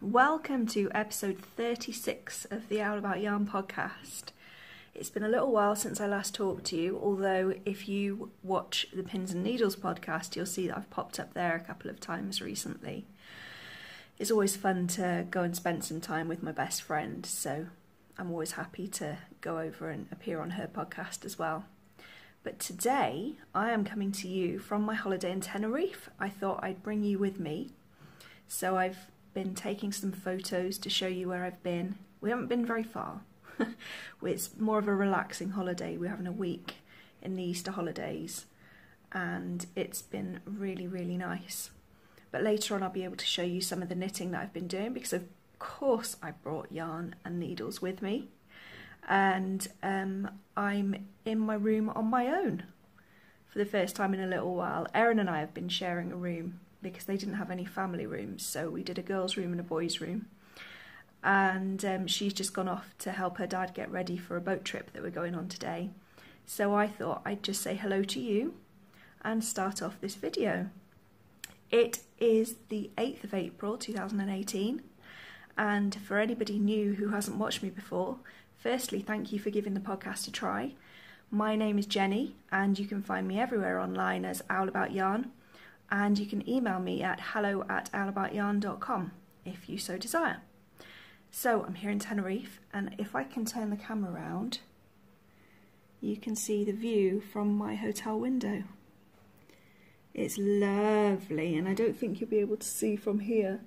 Welcome to episode 36 of the Owl About Yarn podcast. It's been a little while since I last talked to you, although if you watch the Pins and Needles podcast, you'll see that I've popped up there a couple of times recently. It's always fun to go and spend some time with my best friend, so I'm always happy to go over and appear on her podcast as well. But today, I am coming to you from my holiday in Tenerife. I thought I'd bring you with me. So I've been taking some photos to show you where I've been. We haven't been very far. It's more of a relaxing holiday. We're having a week in the Easter holidays and it's been really, really nice. But later on I'll be able to show you some of the knitting that I've been doing because of course I brought yarn and needles with me. And I'm in my room on my own for the first time in a little while. Erin and I have been sharing a room because they didn't have any family rooms, so we did a girls' room and a boys' room. And she's just gone off to help her dad get ready for a boat trip that we're going on today. So I thought I'd just say hello to you and start off this video. It is the 8th of April 2018, and for anybody new who hasn't watched me before, firstly, thank you for giving the podcast a try. My name is Jenny, and you can find me everywhere online as Owl About Yarn. And you can email me at hello@owlaboutyarn.com if you so desire. So I'm here in Tenerife, and if I can turn the camera around, you can see the view from my hotel window. It's lovely, and I don't think you'll be able to see from here,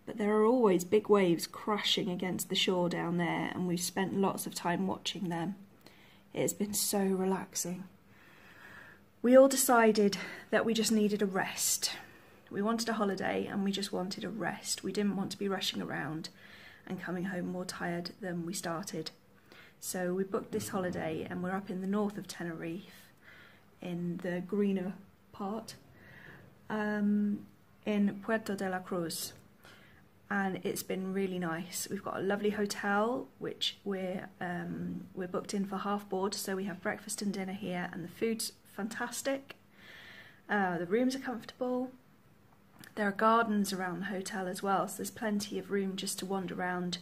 but there are always big waves crashing against the shore down there, and we've spent lots of time watching them. It's been so relaxing. We all decided that we just needed a rest. We wanted a holiday and we just wanted a rest. We didn't want to be rushing around and coming home more tired than we started. So we booked this holiday and we're up in the north of Tenerife, in the greener part, in Puerto de la Cruz. And it's been really nice. We've got a lovely hotel which we're booked in for half board, so we have breakfast and dinner here, and the food's fantastic. The rooms are comfortable. There are gardens around the hotel as well, so there's plenty of room just to wander around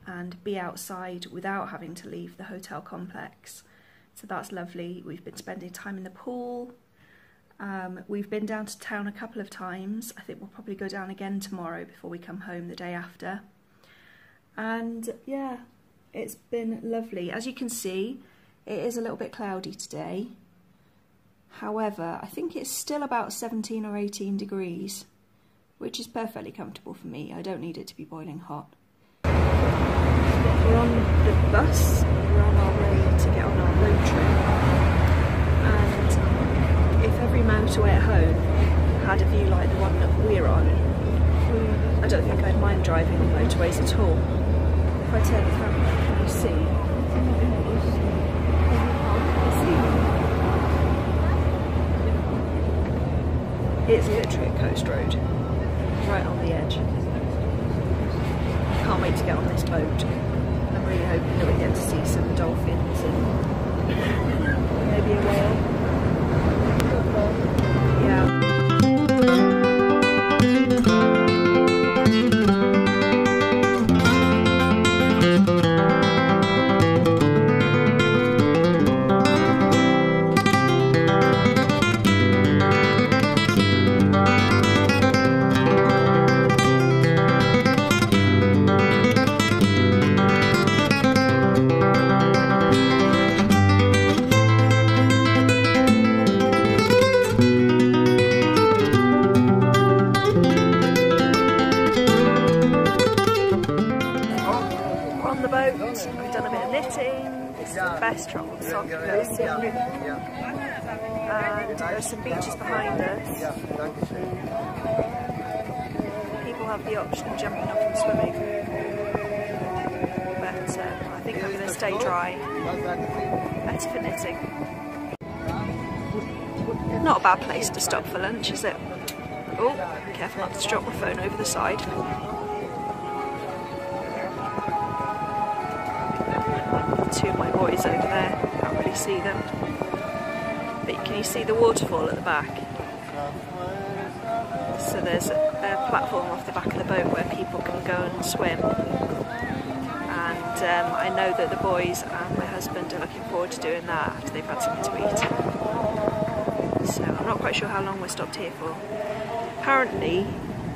and be outside without having to leave the hotel complex. So that's lovely. We've been spending time in the pool. We've been down to town a couple of times. I think we'll probably go down again tomorrow before we come home the day after. And yeah, it's been lovely. As you can see, it is a little bit cloudy today. However, I think it's still about 17 or 18 degrees, which is perfectly comfortable for me. I don't need it to be boiling hot. We're on the bus. We're on our way to get on our road trip. And if every motorway at home had a view like the one that we're on, I don't think I'd mind driving on motorways at all. If I turn the camera, can you see? It's literally a coast road, right on the edge. Can't wait to get on this boat and the boat, we've done a bit of knitting. This is the best tropical sock you've ever seen. And there's some beaches behind us. People have the option of jumping off and swimming. But I think I'm going to stay dry. Better for knitting. Not a bad place to stop for lunch, is it? Oh, careful not to drop my phone over the side. Two of my boys over there, can't really see them. But can you see the waterfall at the back? So there's a platform off the back of the boat where people can go and swim. And I know that the boys and my husband are looking forward to doing that after they've had something to eat. So I'm not quite sure how long we're stopped here for. Apparently,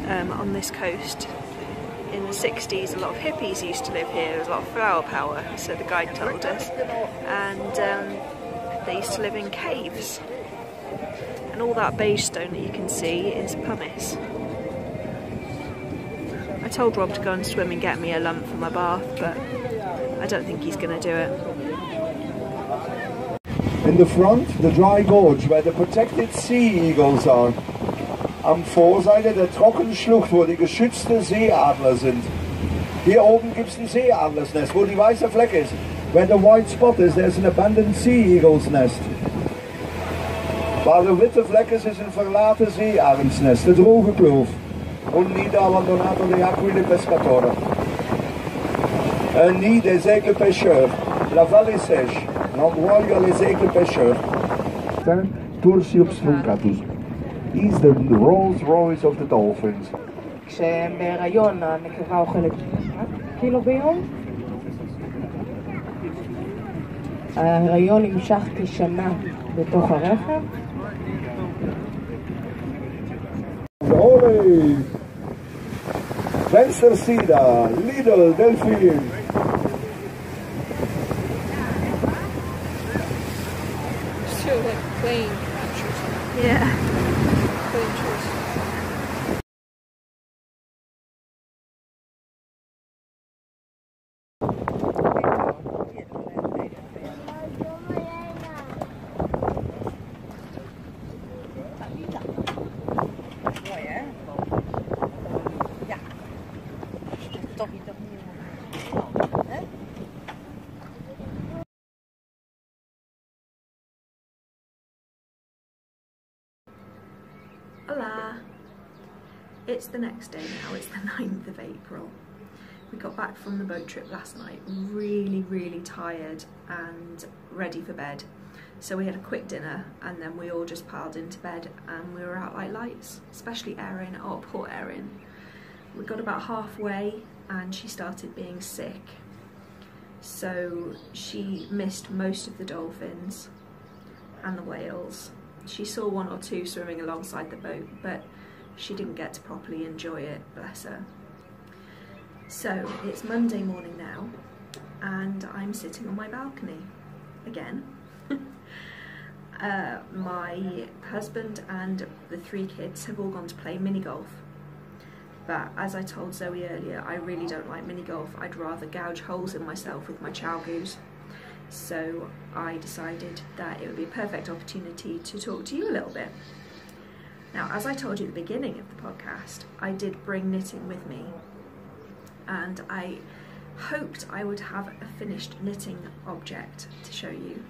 on this coast, in the 60s, a lot of hippies used to live here. There was a lot of flower power, so the guide told us. And they used to live in caves. And all that beige stone that you can see is pumice. I told Rob to go and swim and get me a lump for my bath, but I don't think he's going to do it. In the front, the dry gorge where the protected sea eagles are. Am Vorseite der Trockenschlucht, wo die geschützte Seeadler sind. Hier oben gibt es ein Seeadlersnest, wo die weiße Fleck ist. Where the white spot is, there's an abandoned sea eagle's nest. Waar de witte vlek is een verlaten zeearendsnest, de droge kloof. Un nido abbandonato de aquile pescatore. Un nid des aigles pêcheurs. La vallée sèche. L'endroit où il y a les aigles pêcheurs. Tursiops truncatus. He's the Rolls Royce of the dolphins. כשהם בהיריון הנקבה אוכלת קילו ביום. ההיריון נמשך כשנה בתוך הרחם. Ole! Venstersida, Lidl, Delphine. So like plain pictures. Yeah. Plain choice. Hola! It's the next day now, it's the 9th of April. We got back from the boat trip last night, really tired and ready for bed. So we had a quick dinner and then we all just piled into bed and we were out like lights, especially Erin. Oh, poor Erin. We got about halfway and she started being sick. So she missed most of the dolphins and the whales. She saw one or two swimming alongside the boat, but she didn't get to properly enjoy it, bless her. So it's Monday morning now, and I'm sitting on my balcony again. My husband and the 3 kids have all gone to play mini golf. But as I told Zoe earlier, I really don't like mini golf. I'd rather gouge holes in myself with my chow goose. So I decided that it would be a perfect opportunity to talk to you a little bit. Now, as I told you at the beginning of the podcast, I did bring knitting with me, and I hoped I would have a finished knitting object to show you.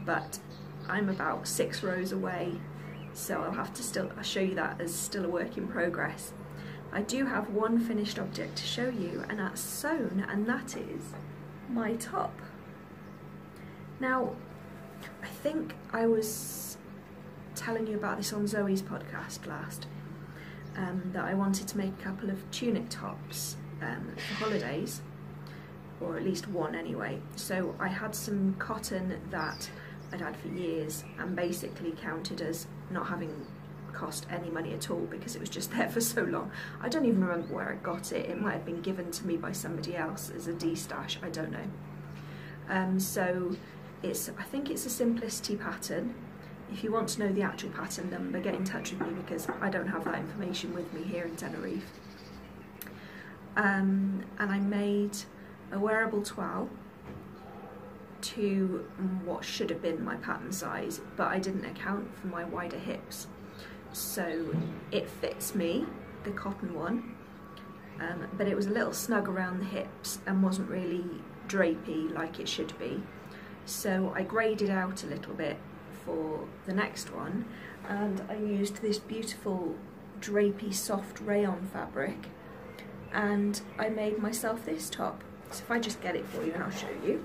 But I'm about 6 rows away, so I'll have to I'll show you that as still a work in progress. I do have one finished object to show you, and that's sewn, and that is my top. Now, I think I was telling you about this on Zoe's podcast last, that I wanted to make a couple of tunic tops for holidays, or at least one anyway. So I had some cotton that I'd had for years and basically counted as not having cost any money at all because it was just there for so long. I don't even remember where I got it. It might have been given to me by somebody else as a de-stash, I don't know. So I think it's a simplicity pattern. If you want to know the actual pattern number, get in touch with me because I don't have that information with me here in Tenerife. and I made a wearable toile to what should have been my pattern size, but I didn't account for my wider hips. So it fits me, the cotton one, but it was a little snug around the hips and wasn't really drapey like it should be. So I graded out a little bit for the next one, and I used this beautiful drapey soft rayon fabric, and I made myself this top. So if I just get it for you and I'll show you.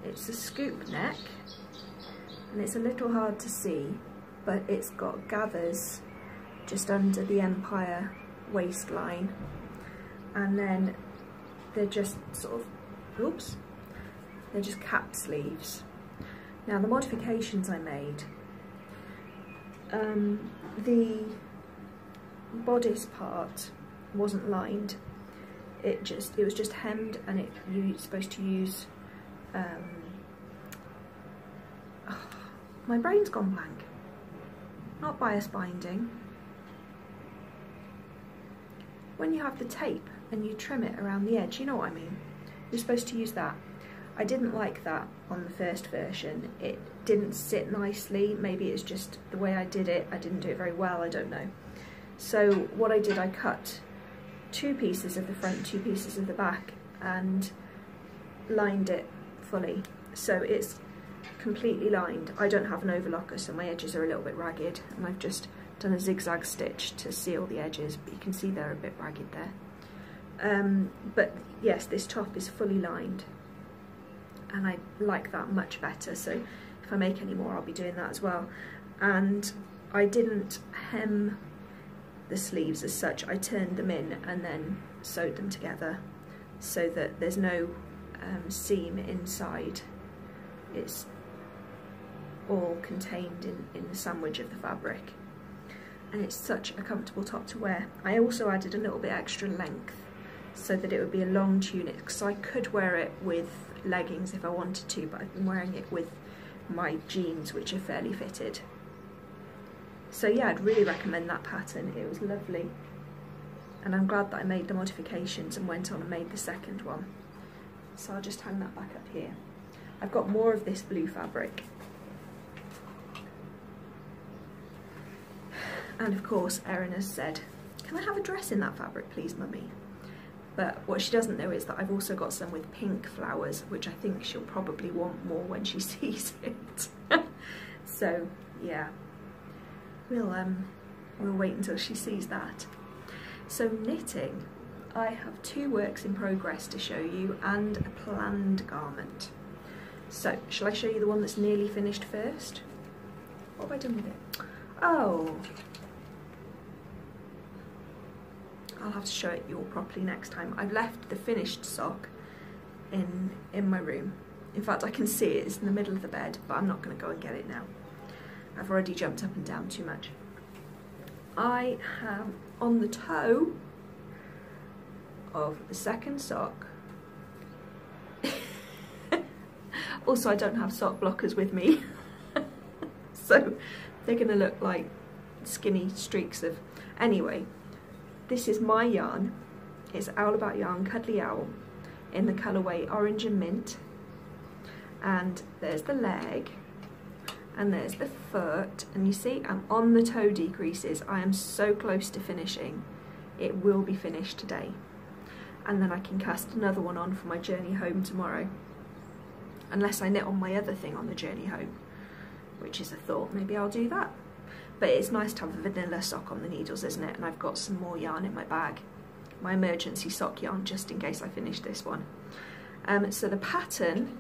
It's a scoop neck, and it's a little hard to see, but it's got gathers just under the Empire waistline, and then they're just sort of, oops, they're just cap sleeves. Now the modifications I made, the bodice part wasn't lined, it was just hemmed, and you're supposed to use, my brain's gone blank, not bias binding. When you have the tape and you trim it around the edge, you know what I mean? You're supposed to use that. I didn't like that on the first version. It didn't sit nicely. Maybe it's just the way I did it. I didn't do it very well, I don't know. So what I did, I cut 2 pieces of the front, 2 pieces of the back, and lined it fully. So it's completely lined. I don't have an overlocker, so my edges are a little bit ragged, and I've just done a zigzag stitch to seal the edges, but you can see they're a bit ragged there. But yes, this top is fully lined, and I like that much better, so if I make any more I'll be doing that as well. And I didn't hem the sleeves as such, I turned them in and then sewed them together so that there's no seam inside. It's all contained in the sandwich of the fabric, and it's such a comfortable top to wear. I also added a little bit extra length so that it would be a long tunic, so I could wear it with leggings if I wanted to, but I've been wearing it with my jeans, which are fairly fitted. So yeah, I'd really recommend that pattern. It was lovely, and I'm glad that I made the modifications and went on and made the second one. So I'll just hang that back up here. I've got more of this blue fabric, and of course Erin has said, can I have a dress in that fabric please, mummy? But what she doesn't know is that I've also got some with pink flowers, which I think she'll probably want more when she sees it. So yeah, we'll wait until she sees that. So knitting, I have 2 works in progress to show you and a planned garment. So shall I show you the one that's nearly finished first? What have I done with it? Oh, I'll have to show it you all properly next time. I've left the finished sock in my room. In fact, I can see it, it's in the middle of the bed, but I'm not going to go and get it now. I've already jumped up and down too much. I have on the toe of the second sock. Also, I don't have sock blockers with me, so they're going to look like skinny streaks of... Anyway, this is my yarn. It's Owl About Yarn Cuddly Owl in the colourway Orange and Mint. And there's the leg, and there's the foot, and you see I'm on the toe decreases. I am so close to finishing. It will be finished today, and then I can cast another one on for my journey home tomorrow, unless I knit on my other thing on the journey home, which is a thought. Maybe I'll do that. But it's nice to have a vanilla sock on the needles, isn't it? And I've got some more yarn in my bag, my emergency sock yarn, just in case I finish this one. So the pattern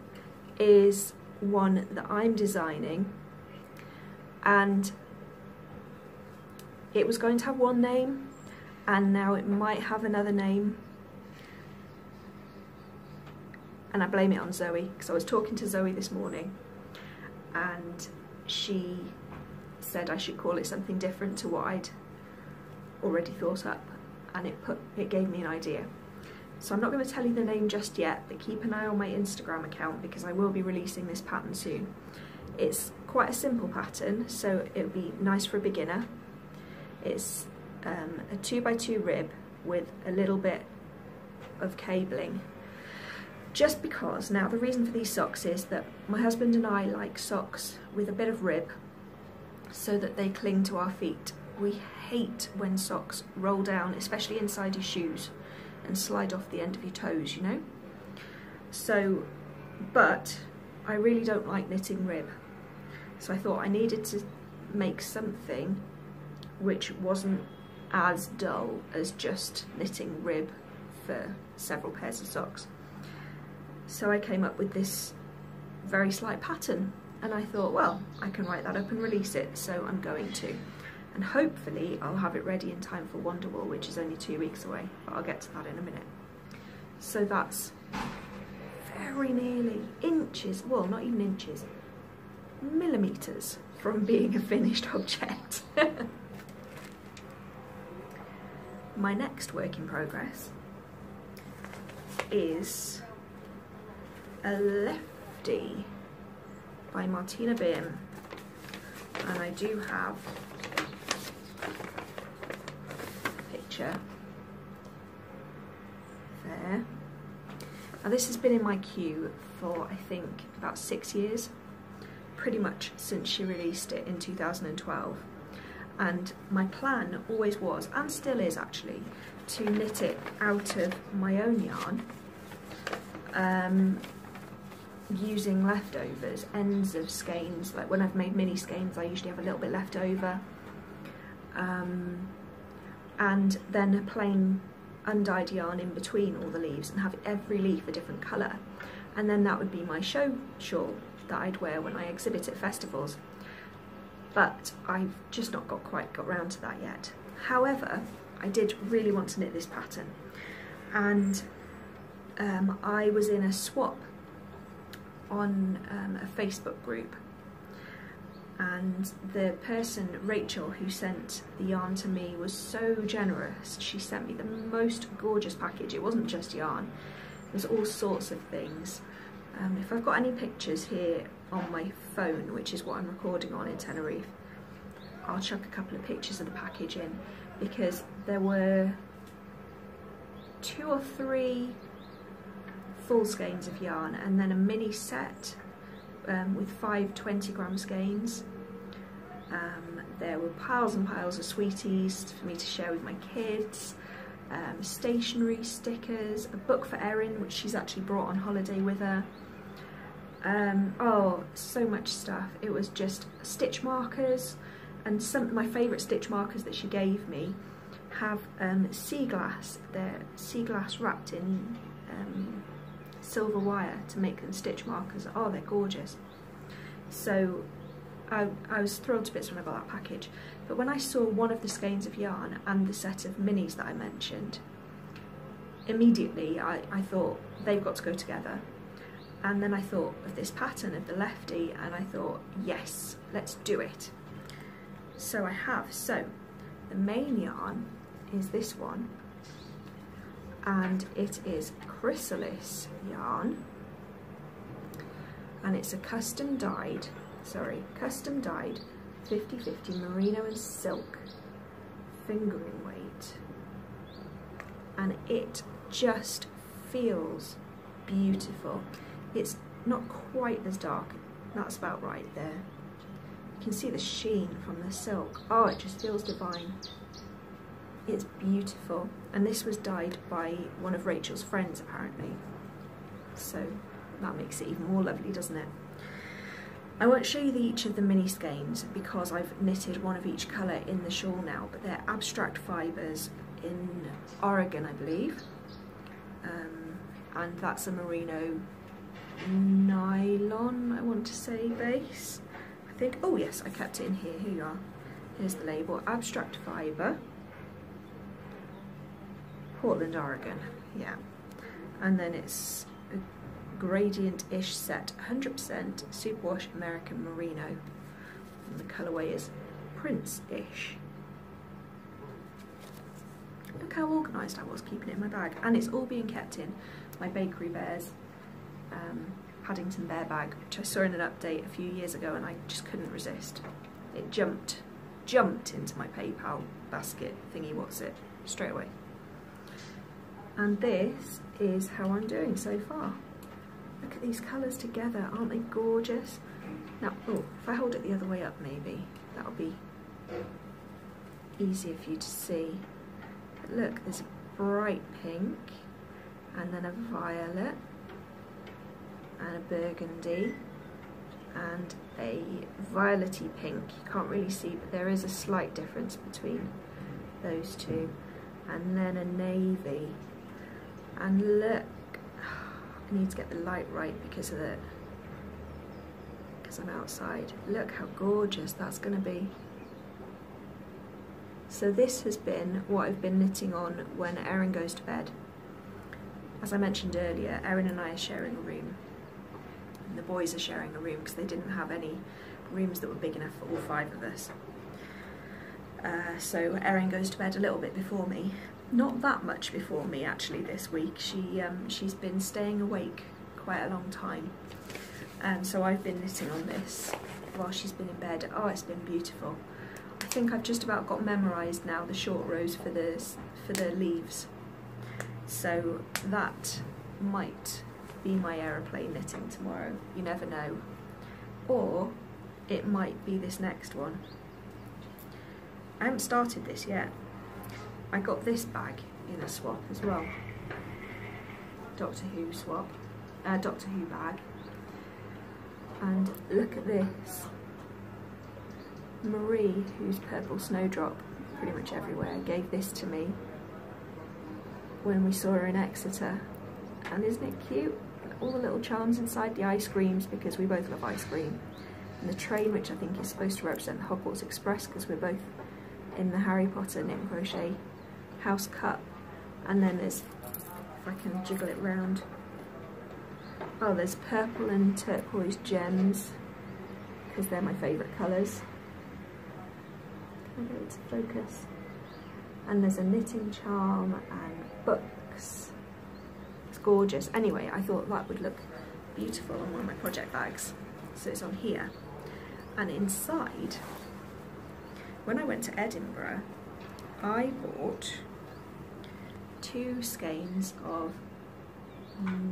is one that I'm designing, and it was going to have one name, and now it might have another name, and I blame it on Zoe, because I was talking to Zoe this morning and she said I should call it something different to what I'd already thought up, and it gave me an idea. So I'm not going to tell you the name just yet, but keep an eye on my Instagram account, because I will be releasing this pattern soon. It's quite a simple pattern, so it'll be nice for a beginner. It's a 2x2 rib with a little bit of cabling. Just because, now the reason for these socks is that my husband and I like socks with a bit of rib so that they cling to our feet. We hate when socks roll down, especially inside your shoes, and slide off the end of your toes, you know? So, but I really don't like knitting rib. So I thought I needed to make something which wasn't as dull as just knitting rib for several pairs of socks. So I came up with this very slight pattern, and I thought, well, I can write that up and release it, so I'm going to. And hopefully I'll have it ready in time for Wonderwool, which is only 2 weeks away, but I'll get to that in a minute. So that's very nearly inches, well, not even inches, millimetres from being a finished object. My next work in progress is a Leftie by Martina Behm, and I do have a picture there. Now this has been in my queue for I think about 6 years, pretty much since she released it in 2012, and my plan always was, and still is actually, to knit it out of my own yarn, using leftovers, ends of skeins. Like when I've made mini skeins, I usually have a little bit left over, and then a plain undyed yarn in between all the leaves, and have every leaf a different colour, and then that would be my show shawl that I'd wear when I exhibit at festivals. But I've just not quite got round to that yet. However, I did really want to knit this pattern, and I was in a swap on a Facebook group, and the person, Rachel, who sent the yarn to me was so generous. She sent me the most gorgeous package. It wasn't just yarn, there's all sorts of things. If I've got any pictures here on my phone, which is what I'm recording on in Tenerife, I'll chuck a couple of pictures of the package in, because there were 2 or 3 full skeins of yarn, and then a mini set with 5 20-gram skeins. There were piles and piles of sweeties for me to share with my kids, stationery, stickers, a book for Erin, which she's actually brought on holiday with her. Oh, so much stuff. It was just stitch markers, and some of my favourite stitch markers that she gave me have sea glass. They're sea glass wrapped in silver wire to make them stitch markers. Oh, they're gorgeous. So I was thrilled to bits when I got that package. But when I saw one of the skeins of yarn and the set of minis that I mentioned, immediately I thought they've got to go together. And then I thought of this pattern of the Leftie, and I thought, yes, let's do it. So I have. So the main yarn is this one, and it is chrysalis yarn, and it's a custom dyed 50/50 merino and silk fingering weight, and it just feels beautiful. It's not quite as dark, that's about right there. You can see the sheen from the silk. Oh, it just feels divine. It's beautiful, and this was dyed by one of Rachel's friends apparently, so that makes it even more lovely, doesn't it? I won't show you each of the mini skeins because I've knitted one of each colour in the shawl now, but they're abstract fibres in Oregon, I believe, and that's a merino nylon, I want to say, base, I think. Oh yes, I kept it in here. Here you are. Here's the label: abstract fibre, Portland, Oregon. Yeah, and then it's a gradient-ish set, 100% superwash American merino, and the colourway is Prince-ish. Look how organised I was keeping it in my bag, and it's all being kept in my Bakery Bears Paddington Bear bag, which I saw in an update a few years ago, and I just couldn't resist. It jumped jumped into my PayPal basket thingy, what's it, straight away. And this is how I'm doing so far. Look at these colours together, aren't they gorgeous? Now, oh, if I hold it the other way up maybe, that'll be easier for you to see. But look, there's a bright pink, and then a violet, and a burgundy, and a violety pink. You can't really see, but there is a slight difference between those two. And then a navy. And look, I need to get the light right because I'm outside. Look how gorgeous that's going to be. So this has been what I've been knitting on when Erin goes to bed. As I mentioned earlier, Erin and I are sharing a room. And the boys are sharing a room because they didn't have any rooms that were big enough for all 5 of us. So Erin goes to bed a little bit before me. Not that much before me actually this week. She's been staying awake quite a long time. And so I've been knitting on this while she's been in bed. Oh, it's been beautiful. I think I've just about got memorised now the short rows for the leaves. So that might be my aeroplane knitting tomorrow. You never know. Or it might be this next one. I haven't started this yet. I got this bag in a swap as well. Doctor Who swap. Doctor Who bag. And look at this. Marie, who's Purple Snowdrop pretty much everywhere, gave this to me when we saw her in Exeter. And isn't it cute? All the little charms inside, the ice creams, because we both love ice cream. And the train, which I think is supposed to represent the Hogwarts Express, because we're both in the Harry Potter knit and crochet house cut. And then there's, if I can jiggle it round, oh, there's purple and turquoise gems, because they're my favourite colours. Can I get it to focus? And there's a knitting charm and books. It's gorgeous. Anyway, I thought that would look beautiful on one of my project bags. So it's on here. And inside, when I went to Edinburgh, I bought 2 skeins of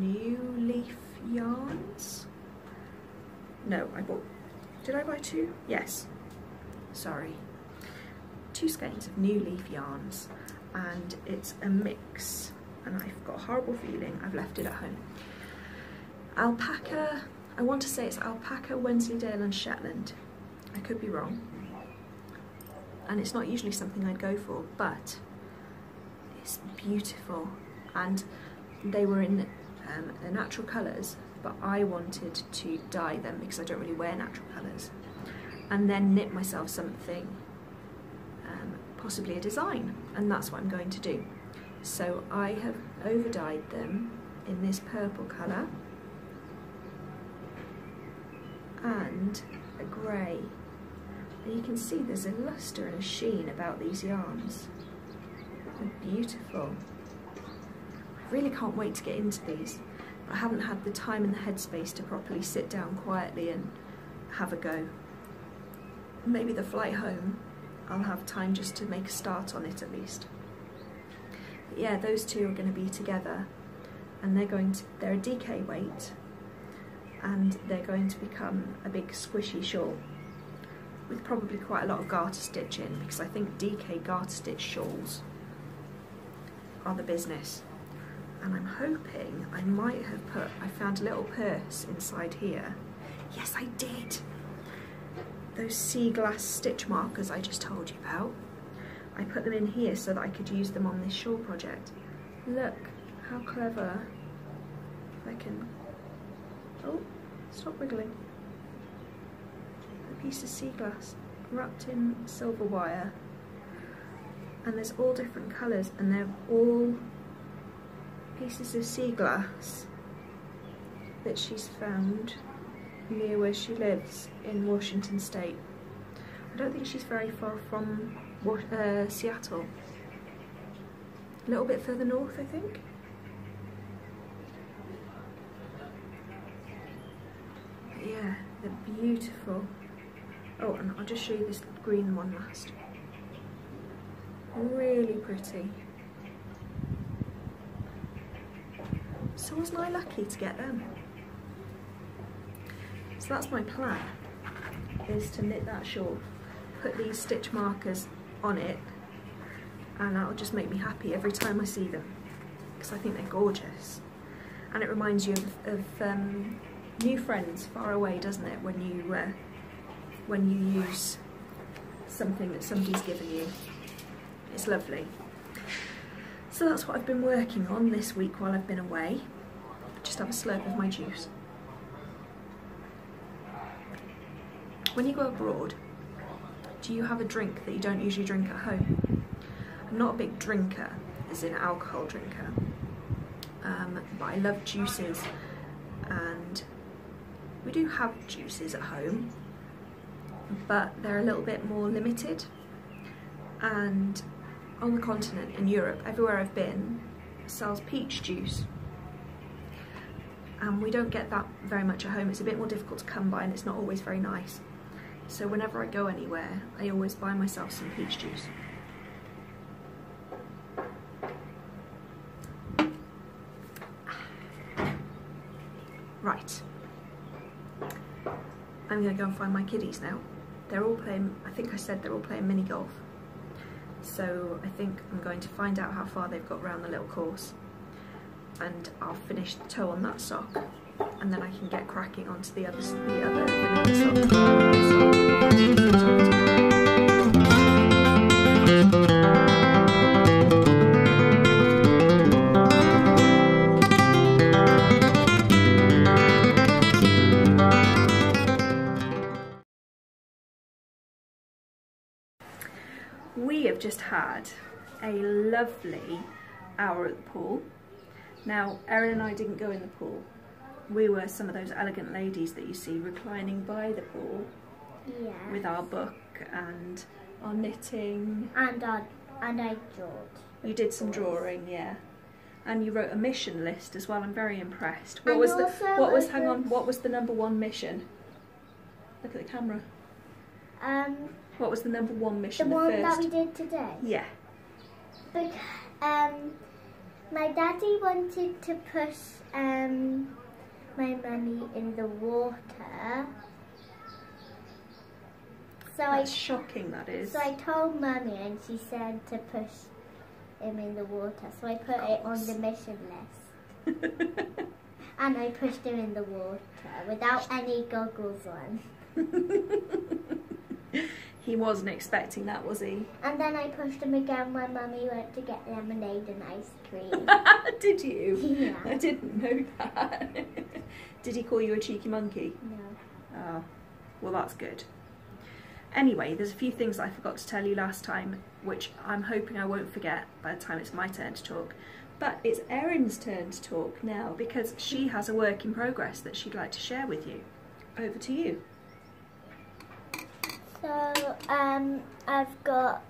new leaf yarns. No, did I buy 2? Yes. Sorry. 2 skeins of new leaf yarns, and it's a mix, and I've got a horrible feeling I've left it at home. Alpaca, I want to say it's alpaca, Wensleydale and Shetland. I could be wrong. And it's not usually something I'd go for, but it's beautiful. And they were in the natural colours, but I wanted to dye them because I don't really wear natural colours. And then knit myself something, possibly a design, and that's what I'm going to do. So I have over-dyed them in this purple colour and a grey. And you can see there's a lustre and a sheen about these yarns. They're beautiful. I really can't wait to get into these. I haven't had the time and the headspace to properly sit down quietly and have a go. Maybe the flight home I'll have time just to make a start on it at least. But yeah, those 2 are going to be together, and they're a DK weight, and they're going to become a big squishy shawl with probably quite a lot of garter stitch in, because I think DK garter stitch shawls are the business. And I'm hoping I might have I found a little purse inside here. Yes, I did. Those sea glass stitch markers I just told you about. I put them in here so that I could use them on this shawl project. Look how clever. If I can, oh, stop wiggling. A piece of sea glass wrapped in silver wire. And there's all different colours, and they're all pieces of sea glass that she's found near where she lives in Washington State. I don't think she's very far from Seattle. A little bit further north, I think. But yeah, they're beautiful. Oh, and I'll just show you this green one last. Really pretty. So wasn't I lucky to get them? So that's my plan, is to knit that shawl, put these stitch markers on it, and that'll just make me happy every time I see them, because I think they're gorgeous. And it reminds you of new friends far away, doesn't it, when you use something that somebody's given you. It's lovely. So that's what I've been working on this week while I've been away. Just have a slurp of my juice. When you go abroad, do you have a drink that you don't usually drink at home? I'm not a big drinker, as in alcohol drinker, but I love juices, and we do have juices at home, but they're a little bit more limited. And on the continent, in Europe, everywhere I've been, sells peach juice. And we don't get that very much at home. It's a bit more difficult to come by, and it's not always very nice. So whenever I go anywhere, I always buy myself some peach juice. Right. I'm going to go and find my kiddies now. They're all playing, I think I said they're all playing mini golf. So I think I'm going to find out how far they've got around the little course, and I'll finish the toe on that sock, and then I can get cracking onto the other vanilla sock. We have just had a lovely hour at the pool. Now, Erin and I didn't go in the pool. We were some of those elegant ladies that you see reclining by the pool, yeah, with our book and our knitting. And I drawed. You did some drawing, yeah. And you wrote a mission list as well. I'm very impressed. What And was also hang on, what was the #1 mission? Look at the camera. What was the #1 mission? The one first? that we did today. Yeah. My daddy wanted to push my mummy in the water. So That's shocking, that is. So I told mummy, and she said to push him in the water. So I put it on the mission list. And I pushed him in the water without any goggles on. He wasn't expecting that, was he? And then I pushed him again when mummy went to get lemonade and ice cream. Did you? Yeah. I didn't know that. Did he call you a cheeky monkey? No. Oh, well, that's good. Anyway, there's a few things I forgot to tell you last time, which I'm hoping I won't forget by the time it's my turn to talk. But it's Erin's turn to talk now, because she has a work in progress that she'd like to share with you. Over to you. So, I've got,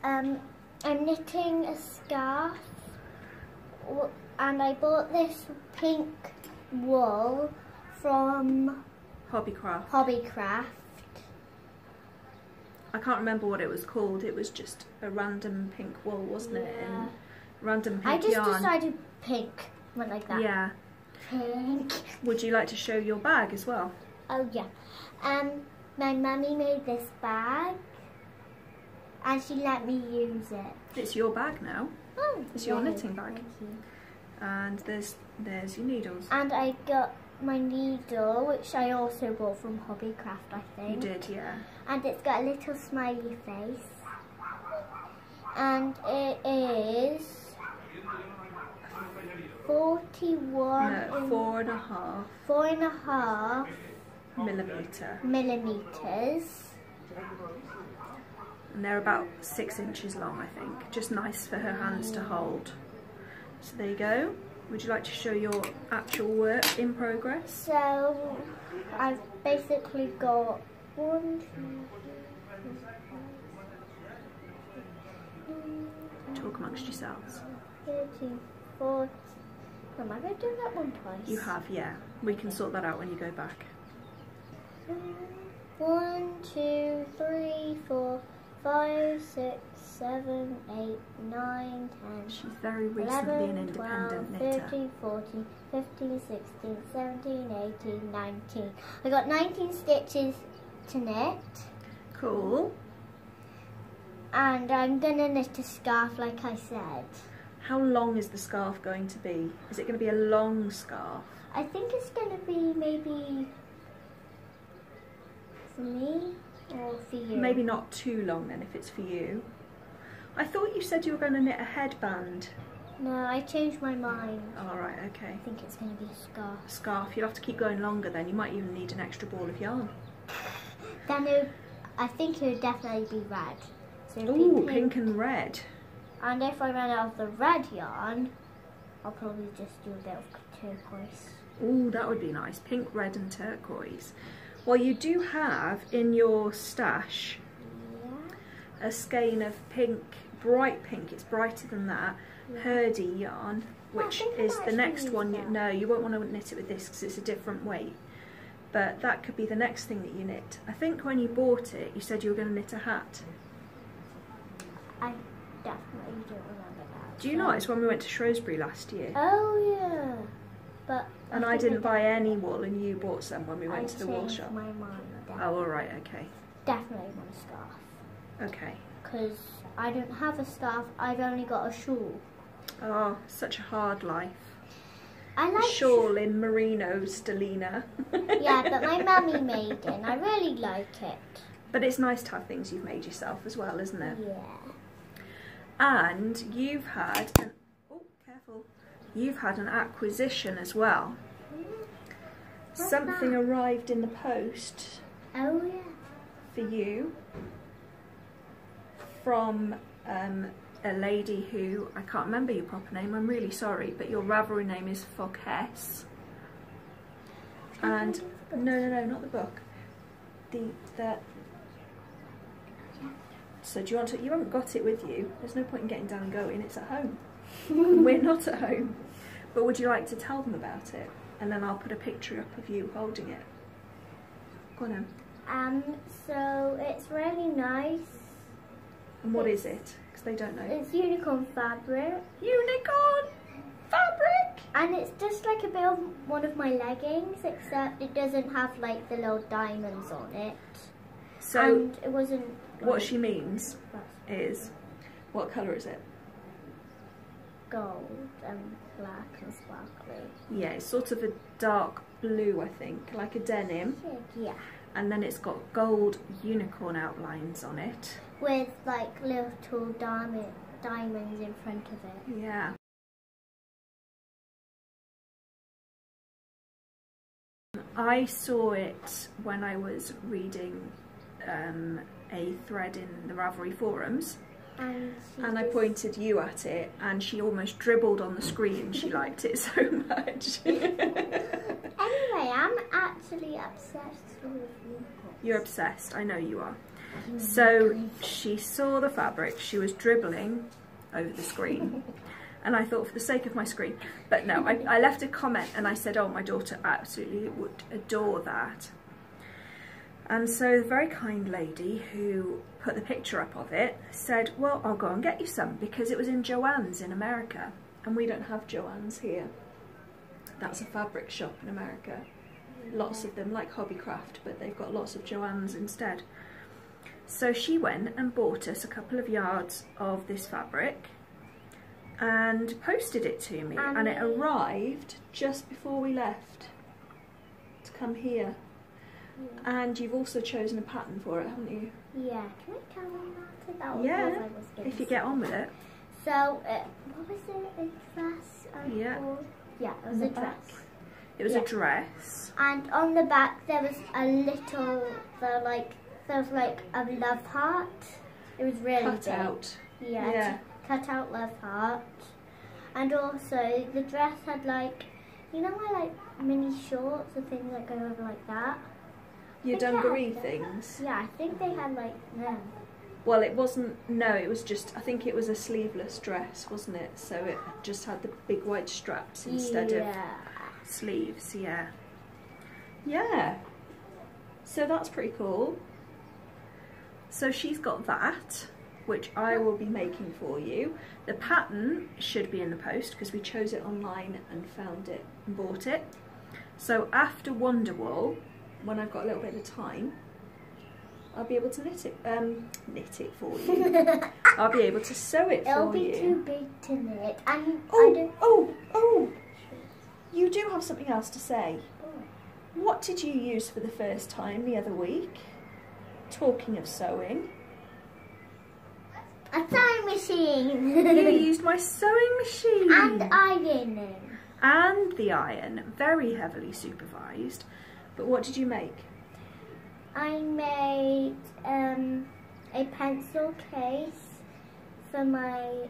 I'm knitting a scarf, and I bought this pink wool from Hobbycraft. I can't remember what it was called. It was just a random pink wool, wasn't it? Yeah. And random pink I just yarn. decided pink, went like that. Yeah. Pink. Would you like to show your bag as well? Oh yeah. My mummy made this bag, and she let me use it. It's your bag now. Oh, It's your yay, knitting bag. Thank you. And there's your needles. And I got my needle, which I also bought from Hobbycraft, I think. You did, yeah. And it's got a little smiley face. And it is 41. No, 4.5 4.5 millimetres. millimeters. And they're about 6 inches long, I think. Just nice for her hands to hold. So there you go. Would you like to show your actual work in progress? So I've basically got 1, 2, Talk amongst yourselves. 13, 14. Am I going to do that one twice? You have, yeah. We can sort that out when you go back. 1, 2, 3, 4, 5, 6, 7, 8, 9, 10. She's very recently 11, an independent 12, knitter. 13, 14, 15, 16, 17, 18, 19. I got 19 stitches to knit. Cool. And I'm going to knit a scarf like I said. How long is the scarf going to be? Is it going to be a long scarf? I think it's going to be maybe for me or for you. Maybe not too long then if it's for you. I thought you said you were going to knit a headband. No, I changed my mind. All right, okay. I think it's going to be a scarf. A scarf. You'll have to keep going longer then. You might even need an extra ball of yarn. Then I think it would definitely be red. So Ooh, pink and red. And if I run out of the red yarn, I'll probably just do a bit of turquoise. Ooh, that would be nice. Pink, red and turquoise. Well, you do have in your stash a skein of pink, bright pink, it's brighter than that, Hurdy yarn, which is the next one. No, you won't want to knit it with this because it's a different weight. But that could be the next thing that you knit. I think when you bought it, you said you were going to knit a hat. I definitely don't remember that. Do you know it's when we went to Shrewsbury last year? Oh yeah. But and I didn't buy any wool and you bought some when we went to the wool changed shop. my mind. Oh, alright, okay. Definitely want a scarf. Okay. Because I don't have a scarf, I've only got a shawl. Oh, such a hard life. I like shawl in merino stellina. Yeah, but my mummy made it and I really like it. But it's nice to have things you've made yourself as well, isn't it? Yeah. And you've had an, oh, careful. You've had an acquisition as well. What's Something that? arrived in the post Oh yeah. for you from a lady who, I can't remember your proper name, I'm really sorry, but your Ravelry name is Fockess. And no, not the book. So do you want to, you haven't got it with you, there's no point in getting down and going, it's at home. We're not at home. But would you like to tell them about it? And then I'll put a picture up of you holding it. Go on then. So it's really nice. And what is it? Because they don't know. It's unicorn fabric. Unicorn fabric! And it's just like a bit of one of my leggings, except it doesn't have like the little diamonds on it. So and it wasn't. What she means is, what colour is it? Gold and black and sparkly. Yeah, it's sort of a dark blue, I think, like a denim. Yeah. And then it's got gold unicorn outlines on it. With like little diamonds in front of it. Yeah. I saw it when I was reading a thread in the Ravelry forums. And I pointed you at it and she almost dribbled on the screen, she liked it so much. Anyway, I'm actually obsessed with unicorns. You're obsessed, I know you are. So she saw the fabric, she was dribbling over the screen. And I thought, for the sake of my screen, but no, I left a comment and I said, oh, my daughter absolutely would adore that. And so the very kind lady who put the picture up of it said, well, I'll go and get you some, because it was in Joann's in America, and we don't have Joann's here. That's a fabric shop in America. Lots of them, like Hobbycraft, but they've got lots of Joann's instead. So she went and bought us a couple of yards of this fabric and posted it to me, and it arrived just before we left to come here. Yeah. And you've also chosen a pattern for it, haven't you? Yeah. Can I tell them that? That was yeah, what I was going if you get on with it. So, what was it? A dress? Yeah. Yeah, it was a dress. It was a dress. And on the back there was a little, there was like a love heart. It was really cut big. Out. Yeah. Cut out love heart. And also the dress had like, you know my like mini shorts or things that go over like that? Your dungaree things? Yeah, I think they had like them. Well, it wasn't, no, it was just, I think it was a sleeveless dress, wasn't it? So it just had the big white straps instead of sleeves, yeah. Yeah. So that's pretty cool. So she's got that, which I will be making for you. The pattern should be in the post because we chose it online and found it and bought it. So after Wonderwool, when I've got a little bit of time, I'll be able to knit it for you. I'll be able to sew it It'll for you. It'll be too big to knit. And Oh! You do have something else to say. What did you use for the first time the other week? Talking of sewing. A sewing machine. You used my sewing machine. And ironing. And the iron. Very heavily supervised. But what did you make? I made a pencil case for my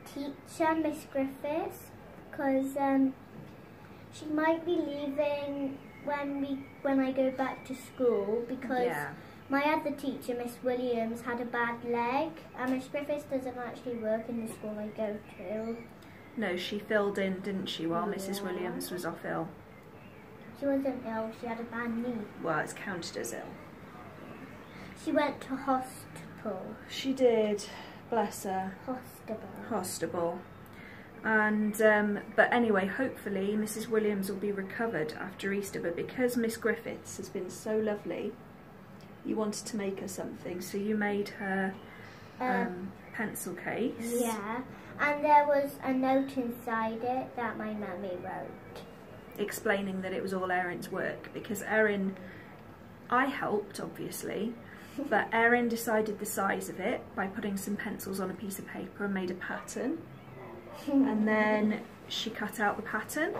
teacher, Miss Griffiths, because she might be leaving when I go back to school, because my other teacher, Miss Williams, had a bad leg, and Miss Griffiths doesn't actually work in the school I go to. No, she filled in, didn't she, while Mrs. Williams was off ill? She wasn't ill, she had a bad knee. Well, it's counted as ill. She went to hospital. She did, bless her. Hospital. And, but anyway, hopefully Mrs. Williams will be recovered after Easter, but because Miss Griffiths has been so lovely, you wanted to make her something, so you made her pencil case. Yeah, and there was a note inside it that my mummy wrote. Explaining that it was all Erin's work, because Erin, I helped obviously, but Erin decided the size of it by putting some pencils on a piece of paper and made a pattern. And then she cut out the pattern,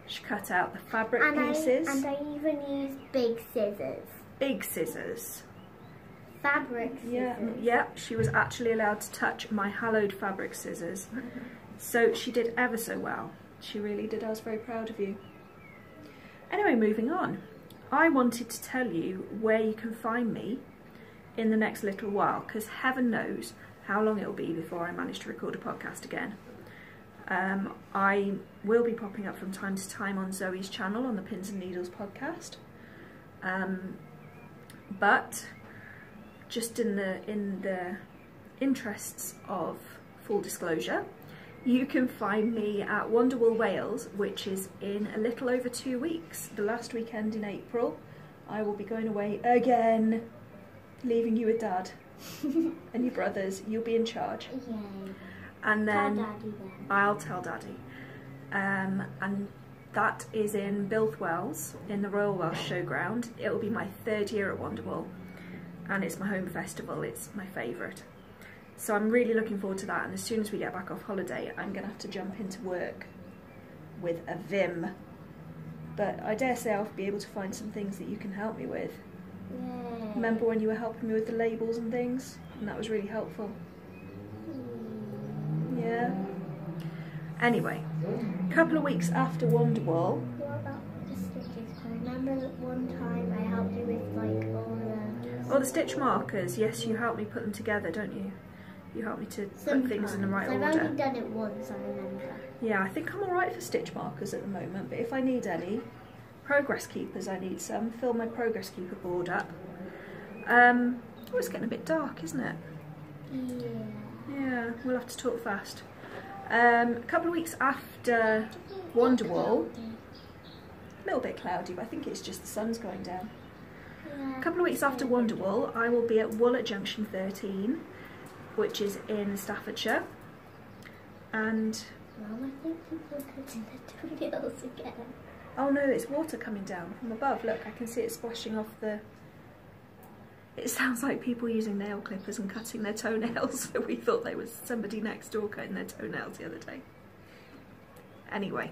she cut out the fabric pieces. And I even used big scissors. Big scissors. Fabric scissors. Yeah, she was actually allowed to touch my hallowed fabric scissors. So she did ever so well. She really did. I was very proud of you. Anyway, moving on. I wanted to tell you where you can find me in the next little while, because heaven knows how long it'll be before I manage to record a podcast again. I will be popping up from time to time on Zoe's channel on the Pins and Needles podcast. But just in the interests of full disclosure, you can find me at Wonderwool Wales, which is in a little over 2 weeks. The last weekend in April, I will be going away again, leaving you with Dad and your brothers. You'll be in charge. Yay. And then Tell Daddy then. I'll tell Daddy. And that is in Bilthwells, in the Royal Welsh Showground. It will be my 3rd year at Wonderwool, and it's my home festival. It's my favourite. So I'm really looking forward to that, and as soon as we get back off holiday, I'm going to have to jump into work with a vim. But I dare say I'll be able to find some things that you can help me with. Yay. Remember when you were helping me with the labels and things? And that was really helpful. Yeah. Anyway, a couple of weeks after Wonderwool. What about the stitches? I remember that one time I helped you with like all the stitch markers. Yes, you help me put them together, don't you? You help me to put things in the right order. I've only done it once, I remember. Yeah, I think I'm alright for stitch markers at the moment, but if I need any, progress keepers I need some, fill my progress keeper board up. Oh, it's getting a bit dark, isn't it? Yeah. Yeah, we'll have to talk fast. A couple of weeks after Wonderwool, a little bit cloudy, but I think it's just the sun's going down. Yeah. A couple of weeks after Wonderwool, I will be at Wool at Junction 13, which is in Staffordshire. And Mum, I think people are cutting their toenails again. oh no, it's water coming down from above. Look, I can see it splashing off the... It sounds like people using nail clippers and cutting their toenails. So we thought there was somebody next door cutting their toenails the other day. Anyway,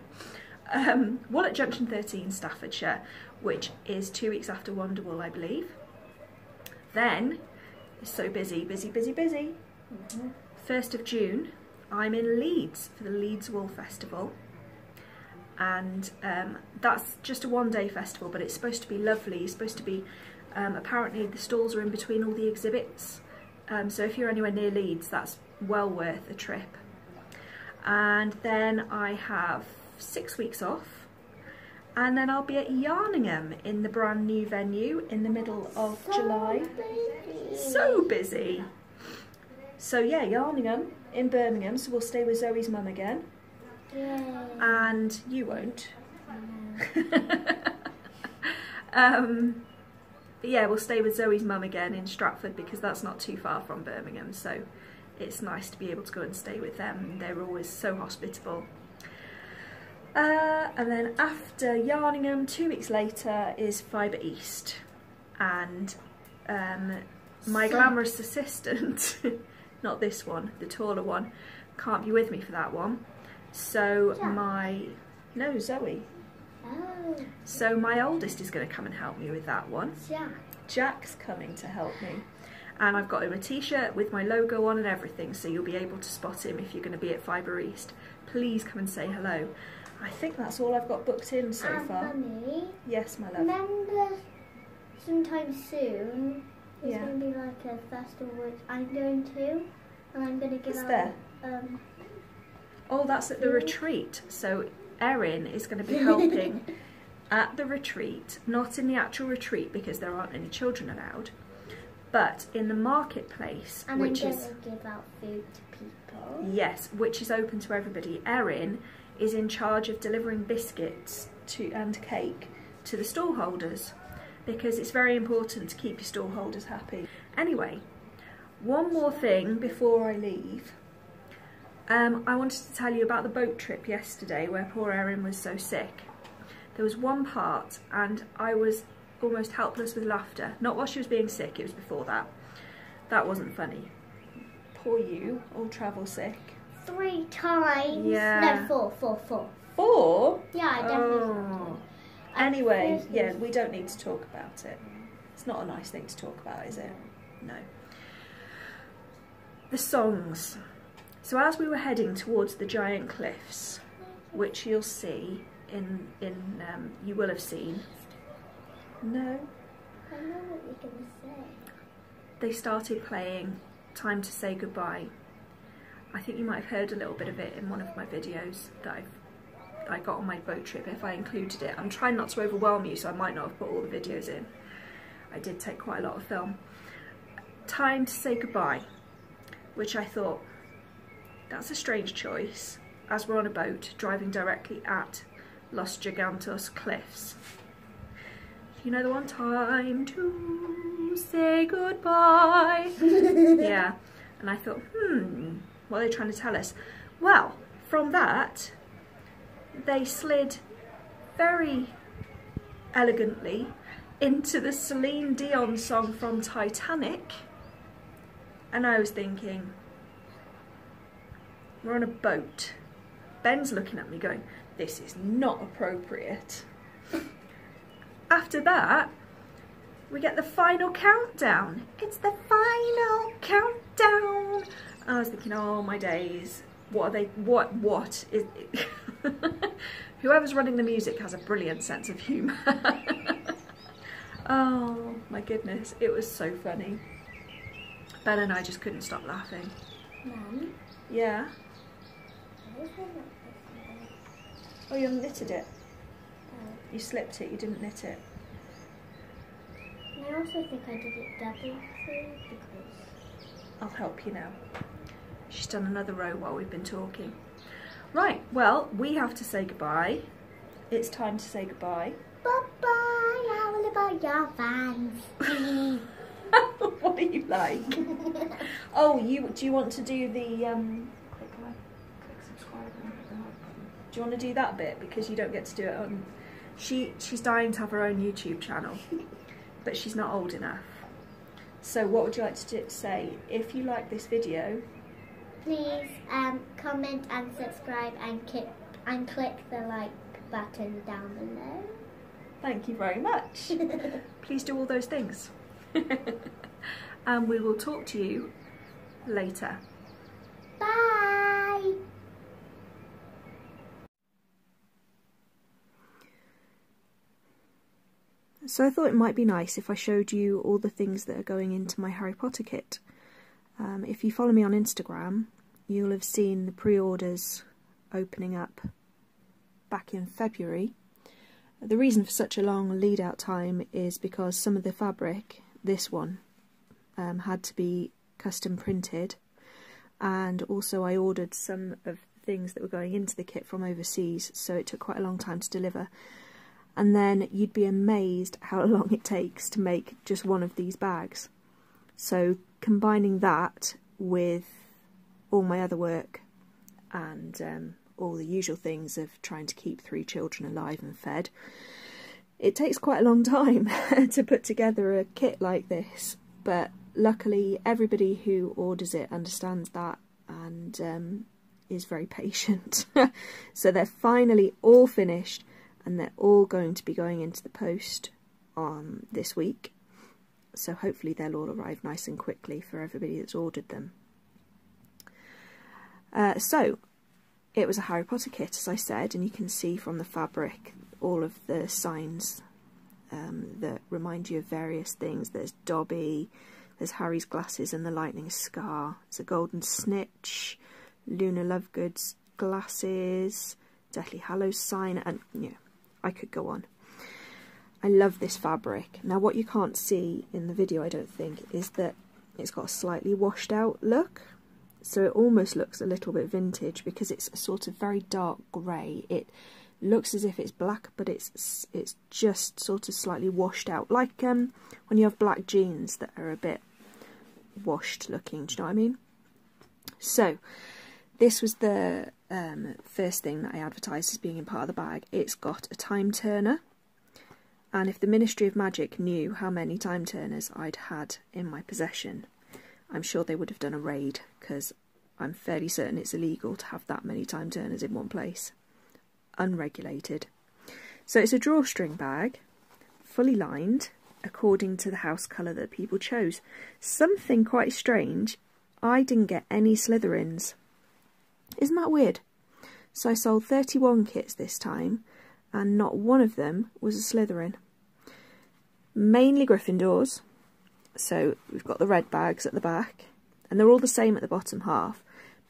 Wool at Junction 13, Staffordshire, which is 2 weeks after Wonderwool, I believe. Then, it's so busy. 1st of June, I'm in Leeds for the Leeds Wool Festival. And that's just a one-day festival, but it's supposed to be lovely. It's supposed to be... apparently the stalls are in between all the exhibits, so if you're anywhere near Leeds, that's well worth a trip. And then I have 6 weeks off, And then I'll be at Yarningham in the brand new venue in the middle of July. Busy. So busy. So yeah, Yarningham in Birmingham, so we'll stay with Zoe's mum again. Yay. And you won't. But yeah, we'll stay with Zoe's mum again in Stratford because that's not too far from Birmingham, so it's nice to be able to go and stay with them. They're always so hospitable. And then after Yarningham, 2 weeks later, is Fibre East. And my glamorous assistant, not this one, the taller one, can't be with me for that one. So Jack. Zoe. Oh. So my oldest is going to come and help me with that one. Jack. Jack's coming to help me. And I've got him a t-shirt with my logo on and everything, so you'll be able to spot him if you're going to be at Fibre East. Please come and say hello. I think that's all I've got booked in so far. Mummy, Yes, my love. remember sometime soon there's Yeah. going to be like a festival which I'm going to, and I'm going to give Is out there? Oh, that's at the retreat. So Erin is going to be helping at the retreat, not in the actual retreat because there aren't any children allowed, but in the marketplace, and which I'm is going to give out food to people. yes, which is open to everybody. Erin is in charge of delivering biscuits and cake to the stallholders because it's very important to keep your stallholders happy. Anyway, one more thing before I leave. I wanted to tell you about the boat trip yesterday where poor Erin was so sick. There was one part and I was almost helpless with laughter. Not while she was being sick, it was before that. That wasn't funny. Poor you, all travel sick. 3 times. Yeah. No, 4. 4? Yeah, I definitely. Oh. Anyway, yeah, we don't need to talk about it. It's not a nice thing to talk about, is it? No. The songs. So as we were heading towards the giant cliffs, which you'll see you will have seen. No. I know what you're going to say. They started playing Time to Say Goodbye. I think you might have heard a little bit of it in one of my videos that I got on my boat trip, if I included it. I'm trying not to overwhelm you, so I might not have put all the videos in. I did take quite a lot of film. Time to Say Goodbye, which I thought, that's a strange choice, as we're on a boat driving directly at Los Gigantos cliffs. You know the one? Time to say goodbye. Yeah, and I thought, what are they trying to tell us? Well, from that, they slid very elegantly into the Celine Dion song from Titanic. And I was thinking, we're on a boat. Ben's looking at me going, this is not appropriate. After that, we get the final countdown. It's the final countdown. I was thinking, oh my days, what are they, what is it? Whoever's running the music has a brilliant sense of humour. Oh my goodness, it was so funny. Ben and I just couldn't stop laughing. Mum? Yeah? Why is there not this one? Oh, you haven't knitted it? Oh. You slipped it, you didn't knit it. And I also think I did it double too because... I'll help you now. She's done another row while we've been talking. Right, well, we have to say goodbye. It's time to say goodbye. Bye-bye, how about your fans? What are you like? Oh, do you want to do the click subscribe? Do you want to do that bit because you don't get to do it on? She's dying to have her own YouTube channel, but she's not old enough. So what would you like to say? If you like this video, Please comment and subscribe and click the like button down below. thank you very much. Please do all those things. And we will talk to you later. Bye! So I thought it might be nice if I showed you all the things that are going into my Harry Potter kit. If you follow me on Instagram, you'll have seen the pre-orders opening up back in February. The reason for such a long lead out time is because some of the fabric, this one, had to be custom printed, and also I ordered some of the things that were going into the kit from overseas, so it took quite a long time to deliver. And then you'd be amazed how long it takes to make just one of these bags. So combining that with all my other work and all the usual things of trying to keep 3 children alive and fed, it takes quite a long time to put together a kit like this. But luckily everybody who orders it understands that and is very patient. So they're finally all finished, and they're all going to be going into the post on this week. So hopefully they'll all arrive nice and quickly for everybody that's ordered them. So it was a Harry Potter kit, as I said, and you can see from the fabric all of the signs that remind you of various things. There's Dobby, there's Harry's glasses and the lightning scar, there's a golden snitch, Luna Lovegood's glasses, Deathly Hallows sign, and yeah, I could go on. I love this fabric. Now what you can't see in the video, I don't think, is that it's got a slightly washed out look. So it almost looks a little bit vintage because it's a sort of very dark grey. It looks as if it's black, but it's just sort of slightly washed out. Like when you have black jeans that are a bit washed looking, do you know what I mean? So this was the first thing that I advertised as being in part of the bag. It's got a time turner, and if the Ministry of Magic knew how many time turners I'd had in my possession, I'm sure they would have done a raid, because I'm fairly certain it's illegal to have that many time turners in one place, unregulated. So it's a drawstring bag, fully lined, according to the house colour that people chose. Something quite strange, I didn't get any Slytherins. Isn't that weird? So I sold 31 kits this time, and not one of them was a Slytherin. Mainly Gryffindors. So we've got the red bags at the back, and they're all the same at the bottom half,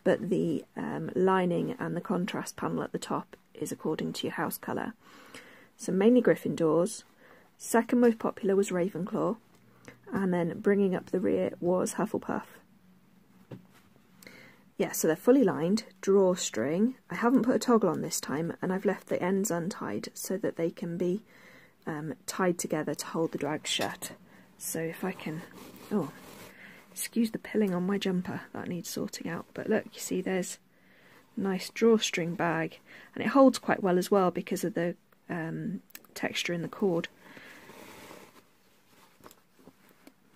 but the lining and the contrast panel at the top is according to your house colour. So mainly Gryffindors. Second most popular was Ravenclaw, and then bringing up the rear was Hufflepuff. Yeah, so they're fully lined, drawstring. I haven't put a toggle on this time, and I've left the ends untied so that they can be tied together to hold the drag shut. So if I can... oh, excuse the pilling on my jumper, that needs sorting out. But look, you see there's a nice drawstring bag, and it holds quite well as well because of the texture in the cord.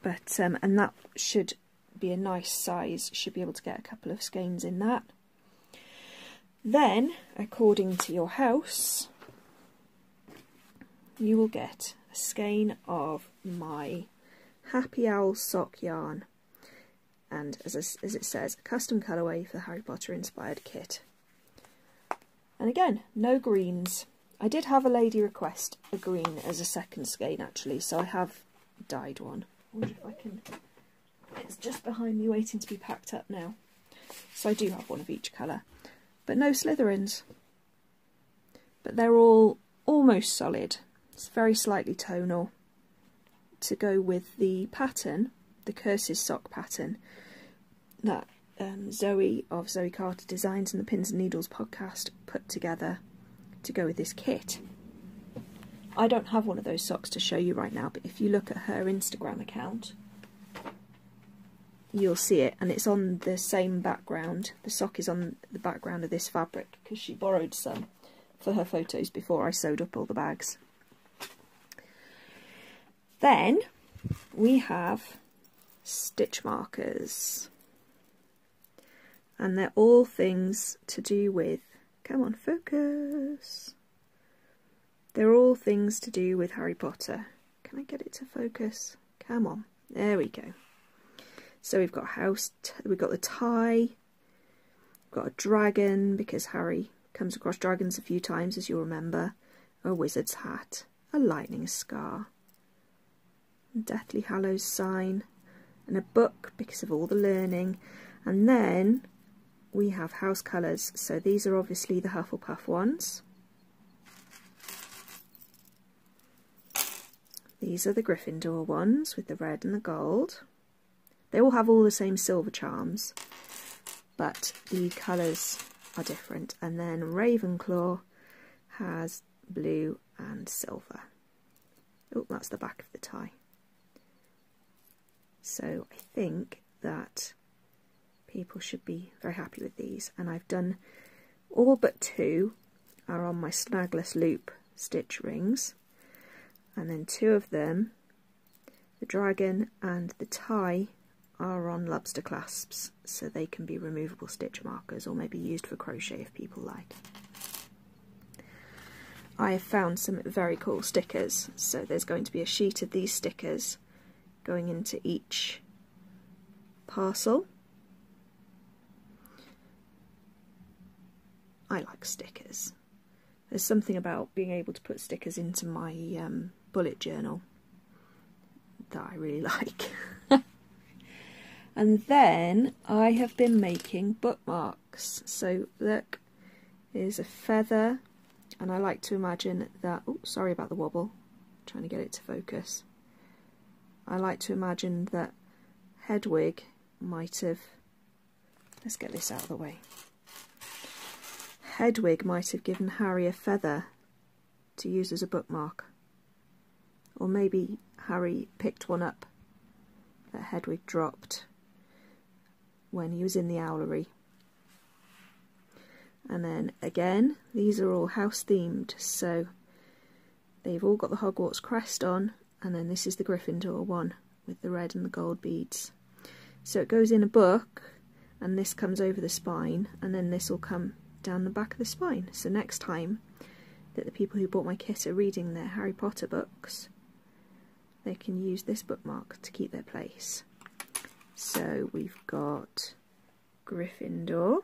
But and that should be a nice size, should be able to get a couple of skeins in that. Then, according to your house, you will get a skein of my Happy Owl sock yarn, and as it says, a custom colourway for the Harry Potter inspired kit. And again, no greens. I did have a lady request a green as a second skein actually, so I have dyed one. I wonder if I can... it's just behind me waiting to be packed up now. So I do have one of each colour. But no Slytherins. But they're all almost solid. It's very slightly tonal to go with the pattern, the Curses sock pattern, that Zoe of Zoe Carter Designs and the Pins and Needles podcast put together to go with this kit. I don't have one of those socks to show you right now, but if you look at her Instagram account, you'll see it, and it's on the same background. The sock is on the background of this fabric because she borrowed some for her photos before I sewed up all the bags. Then we have stitch markers, and they're all things to do with, come on, focus. They're all things to do with Harry Potter. Can I get it to focus? Come on, there we go. So we've got we've got the tie, we've got a dragon because Harry comes across dragons a few times, as you'll remember, a wizard's hat, a lightning scar, a Deathly Hallows sign, and a book because of all the learning. And then we have house colours, so these are obviously the Hufflepuff ones. These are the Gryffindor ones with the red and the gold. They all have all the same silver charms, but the colours are different. And then Ravenclaw has blue and silver. Oh, that's the back of the tie. So I think that people should be very happy with these. And I've done all but 2 are on my snagless loop stitch rings. And then 2 of them, the dragon and the tie, are on lobster clasps, so they can be removable stitch markers or maybe used for crochet if people like. I have found some very cool stickers, so there's going to be a sheet of these stickers going into each parcel. I like stickers. There's something about being able to put stickers into my bullet journal that I really like. And then I have been making bookmarks. So look, here's a feather, and I like to imagine that, oh, sorry about the wobble, trying to get it to focus. I like to imagine that Hedwig might have, let's get this out of the way. Hedwig might have given Harry a feather to use as a bookmark. Or maybe Harry picked one up that Hedwig dropped when he was in the owlery. And then again, these are all house themed, so they've all got the Hogwarts crest on, and then this is the Gryffindor one with the red and the gold beads. So it goes in a book, and this comes over the spine, and then this will come down the back of the spine. So next time that the people who bought my kit are reading their Harry Potter books, they can use this bookmark to keep their place. So we've got Gryffindor,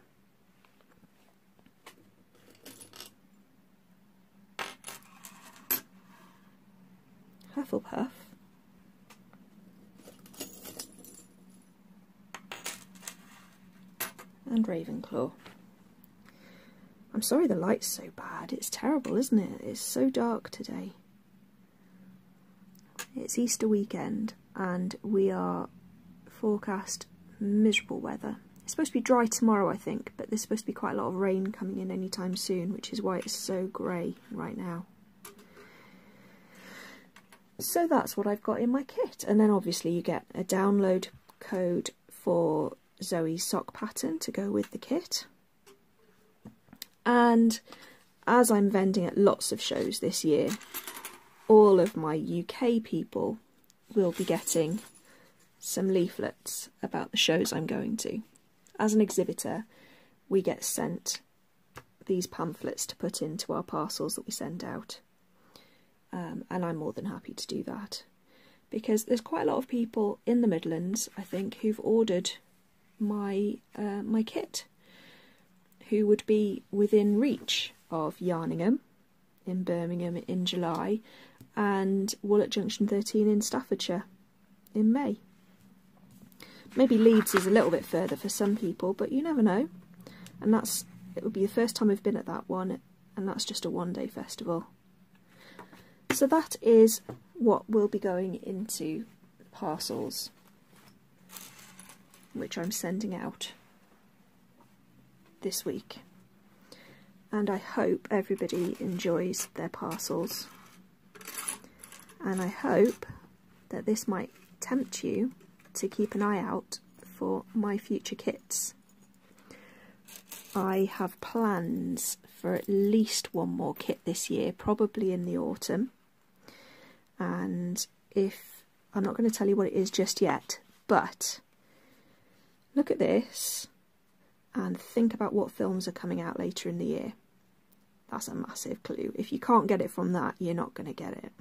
Hufflepuff, and Ravenclaw. I'm sorry the light's so bad, it's terrible, isn't it? It's so dark today. It's Easter weekend and we are forecast miserable weather. It's supposed to be dry tomorrow, I think, but there's supposed to be quite a lot of rain coming in anytime soon, which is why it's so grey right now. So that's what I've got in my kit. And then obviously you get a download code for Zoe's sock pattern to go with the kit. And as I'm vending at lots of shows this year, all of my UK people will be getting some leaflets about the shows I'm going to. As an exhibitor, we get sent these pamphlets to put into our parcels that we send out. And I'm more than happy to do that. Because there's quite a lot of people in the Midlands, I think, who've ordered my my kit, who would be within reach of Yarningham in Birmingham in July and Wool at Junction 13 in Staffordshire in May. Maybe Leeds is a little bit further for some people, but you never know. And it would be the first time I've been at that one, and that's just a one-day festival. So that is what will be going into parcels, which I'm sending out this week. And I hope everybody enjoys their parcels. And I hope that this might tempt you to keep an eye out for my future kits. I have plans for at least one more kit this year, probably in the autumn. And I'm not going to tell you what it is just yet, but look at this and think about what films are coming out later in the year. That's a massive clue. If you can't get it from that, you're not going to get it.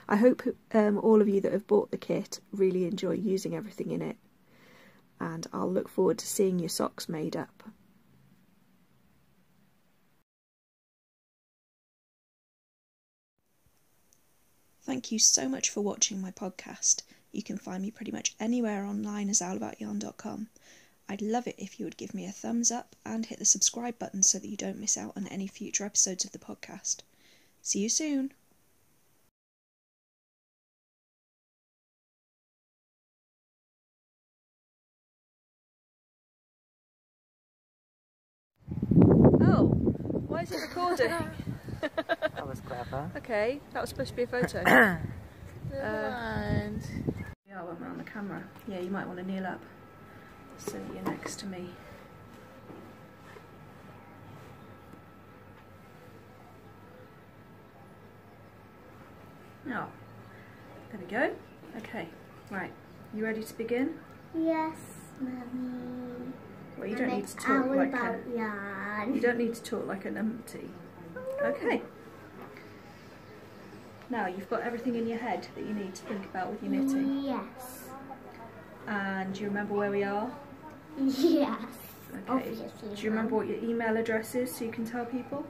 I hope all of you that have bought the kit really enjoy using everything in it, and I'll look forward to seeing your socks made up. Thank you so much for watching my podcast. You can find me pretty much anywhere online as owlaboutYarn.com. I'd love it if you would give me a thumbs up and hit the subscribe button so that you don't miss out on any future episodes of the podcast. See you soon. Oh, why is it recording? That was clever. Okay, that was supposed to be a photo. And Yeah, when we're on the camera. Yeah, you might want to kneel up so that you're next to me. Oh, there we go. Okay, right. You ready to begin? Yes, Mummy. Well, you don't need to talk like about a... yarn. You don't need to talk like an numpty. Okay. Now, you've got everything in your head that you need to think about with your knitting. Yes. And do you remember where we are? Yes. Okay. Obviously. Do you remember what your email address is so you can tell people?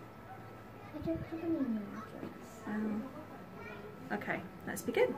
I don't have an email address. Okay, let's begin.